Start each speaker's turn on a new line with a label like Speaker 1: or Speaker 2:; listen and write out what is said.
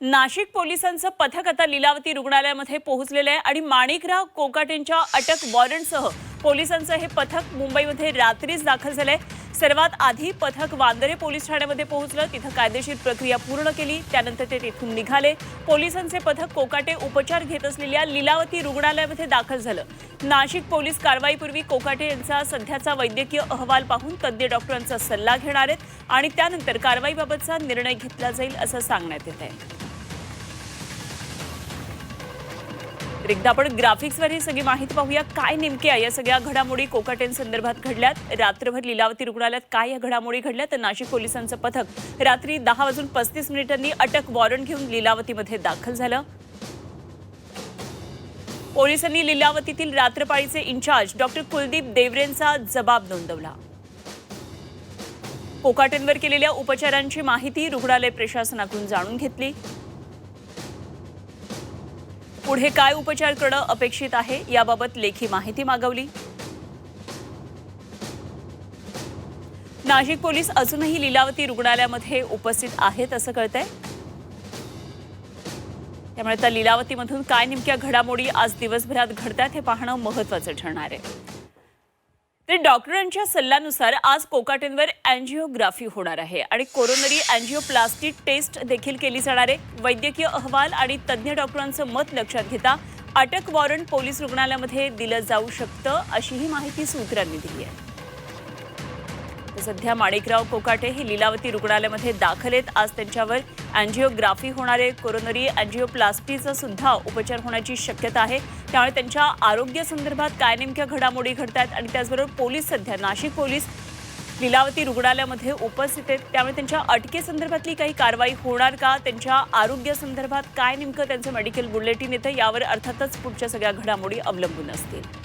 Speaker 1: नाशिक पोलिसांचं पथक आता लीलावती रुग्णालयामध्ये पोहोचलेलं आहे आणि माणिकराव कोकाटेंच्या अटक वॉरंटसह पोलिसांचं हे पथक मुंबईमध्ये रात्रीच दाखल झालंय। सर्वात आधी पथक वांद्रे पोलीस ठाण्यामध्ये पोहोचलं, तिथं कायदेशीर प्रक्रिया पूर्ण केली, त्यानंतर ते तिथून निघाले। पोलिसांचे पथक कोकाटे उपचार घेत असलेल्या लीलावती रुग्णालयामध्ये दाखल झालं। नाशिक पोलीस कारवाईपूर्वी कोकाटे यांचा सध्याचा वैद्यकीय अहवाल पाहून तज्ञ डॉक्टरांचा सल्ला घेणार आहेत आणि त्यानंतर कारवाईबाबतचा निर्णय घेतला जाईल असं सांगण्यात येत आहे। एकदा आपण ग्राफिक्सवर ही सगळी माहिती पाहूया, काय नेमक्या या सगळ्या घडामोडी कोकाटेंसंदर्भात घडल्यात। रात्रभर लीलावती रुग्णालयात काय या घडामोडी घडल्या, तर नाशिक पोलिसांचं पथक रात्री 10:35 अटक वॉरंट घेऊन लीलावतीमध्ये दाखल झालं। पोलिसांनी लीलावतीतील रात्रपाळीचे इंचार्ज डॉक्टर कुलदीप देवरेंचा जबाब नोंदवला। कोकाटेंवर केलेल्या उपचारांची माहिती रुग्णालय प्रशासनाकडून जाणून घेतली। पुढे काय उपचार करणं अपेक्षित आहे याबाबत लेखी माहिती मागवली। नाशिक पोलीस अजूनही लीलावती रुग्णालयामध्ये उपस्थित आहेत असं कळतंय। त्यामुळे त्या लीलावतीमधून काय नेमक्या घडामोडी आज दिवसभरात घडतात हे पाहणं महत्त्वाचं ठरणार आहे। तर डॉक्टरांच्या सल्ल्यानुसार आज कोकाटेंवर अँजिओग्राफी होणार आहे आणि कोरोनरी अँजिओप्लास्टी टेस्ट देखील केली जाणार आहे। वैद्यकीय अहवाल आणि तज्ञ डॉक्टरांचं मत लक्षात घेता अटक वॉरंट पोलीस रुग्णालयामध्ये दिलं जाऊ शकतं अशीही माहिती सूत्रांनी दिली आहे। सध्या माणिकराव कोकाटे हे लीलावती रुग्णालयामध्ये दाखल आहेत। आज त्यांच्यावर अँजिओग्राफी होणार आहे। कोरोनरी अँजिओप्लास्टीचा सुद्धा उपचार होण्याची शक्यता आहे। त्यामुळे त्यांच्या आरोग्यासंदर्भात काय नेमक्या घडामोडी घडतात आणि त्याचबरोबर पोलीस सध्या नाशिक पोलीस लीलावती रुग्णालयामध्ये उपस्थित आहेत, त्यामुळे त्यांच्या अटकेसंदर्भातली काही कारवाई होणार का, त्यांच्या आरोग्यासंदर्भात काय नेमकं त्यांचं मेडिकल बुलेटिन येतं यावर अर्थातच पुढच्या सगळ्या घडामोडी अवलंबून असतील।